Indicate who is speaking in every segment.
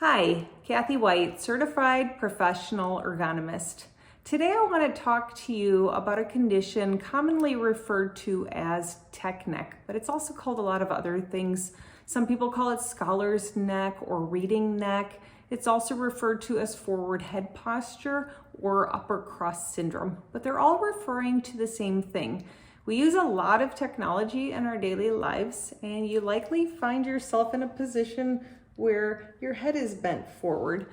Speaker 1: Hi, Kathy White, Certified Professional Ergonomist. Today I want to talk to you about a condition commonly referred to as tech neck, but it's also called a lot of other things. Some people call it scholar's neck or reading neck. It's also referred to as forward head posture or upper crust syndrome, but they're all referring to the same thing. We use a lot of technology in our daily lives, and you likely find yourself in a position where your head is bent forward.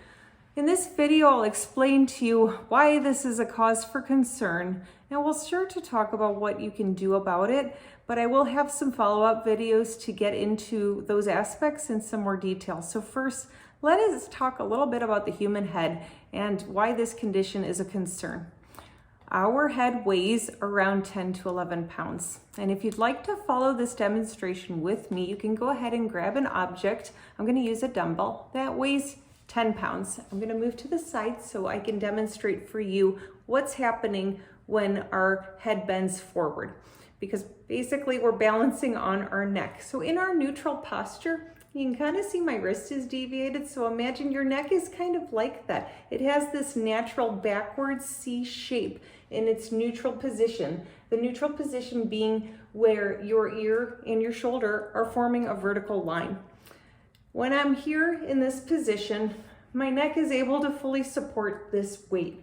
Speaker 1: In this video, I'll explain to you why this is a cause for concern, and we'll start to talk about what you can do about it, but I will have some follow-up videos to get into those aspects in some more detail. So first, let us talk a little bit about the human head and why this condition is a concern. Our head weighs around 10 to 11 pounds. And if you'd like to follow this demonstration with me, you can go ahead and grab an object. I'm going to use a dumbbell that weighs 10 pounds. I'm going to move to the side so I can demonstrate for you what's happening when our head bends forward. Because basically we're balancing on our neck. So in our neutral posture, you can kind of see my wrist is deviated, so imagine your neck is kind of like that. It has this natural backwards C shape in its neutral position. The neutral position being where your ear and your shoulder are forming a vertical line. When I'm here in this position, my neck is able to fully support this weight.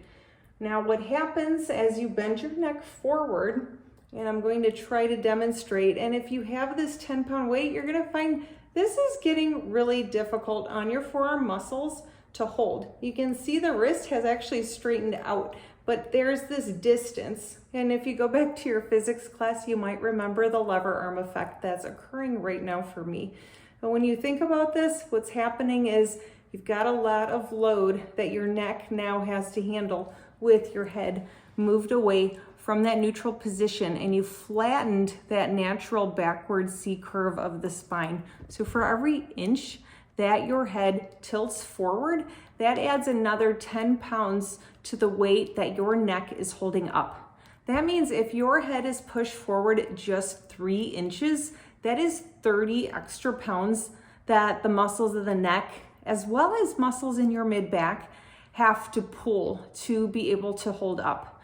Speaker 1: Now what happens as you bend your neck forward, and I'm going to try to demonstrate, and if you have this 10-pound weight, you're going to find this is getting really difficult on your forearm muscles to hold. You can see the wrist has actually straightened out, but there's this distance. And if you go back to your physics class, you might remember the lever arm effect that's occurring right now for me. But when you think about this, what's happening is you've got a lot of load that your neck now has to handle with your head moved away from that neutral position, and you flattened that natural backward C curve of the spine. So for every inch that your head tilts forward, that adds another 10 pounds to the weight that your neck is holding up. That means if your head is pushed forward just 3 inches, that is 30 extra pounds that the muscles of the neck, as well as muscles in your mid-back, have to pull to be able to hold up.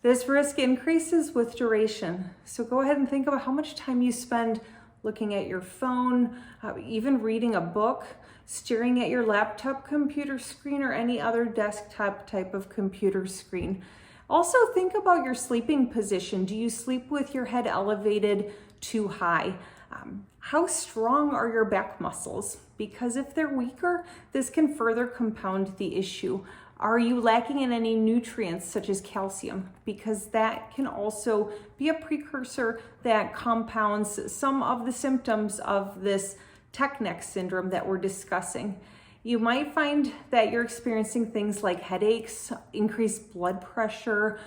Speaker 1: This risk increases with duration. So go ahead and think about how much time you spend looking at your phone, even reading a book, staring at your laptop computer screen or any other desktop type of computer screen. Also think about your sleeping position. Do you sleep with your head elevated too high? How strong are your back muscles? Because if they're weaker, this can further compound the issue. Are you lacking in any nutrients such as calcium? Because that can also be a precursor that compounds some of the symptoms of this tech neck syndrome that we're discussing. You might find that you're experiencing things like headaches, increased blood pressure,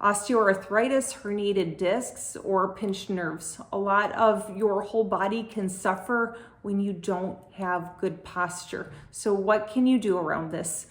Speaker 1: osteoarthritis, herniated discs, or pinched nerves. A lot of your whole body can suffer when you don't have good posture. So what can you do around this?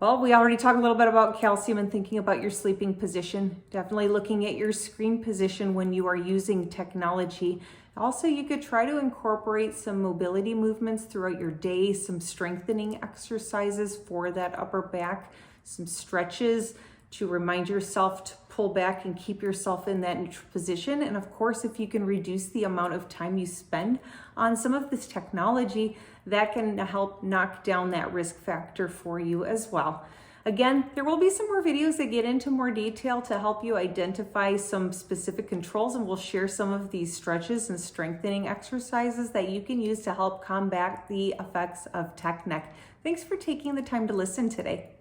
Speaker 1: Well, we already talked a little bit about calcium and thinking about your sleeping position. Definitely looking at your screen position when you are using technology. Also, you could try to incorporate some mobility movements throughout your day, some strengthening exercises for that upper back, some stretches to remind yourself to pull back and keep yourself in that neutral position. And of course, if you can reduce the amount of time you spend on some of this technology, that can help knock down that risk factor for you as well. Again, there will be some more videos that get into more detail to help you identify some specific controls, and we'll share some of these stretches and strengthening exercises that you can use to help combat the effects of tech neck. Thanks for taking the time to listen today.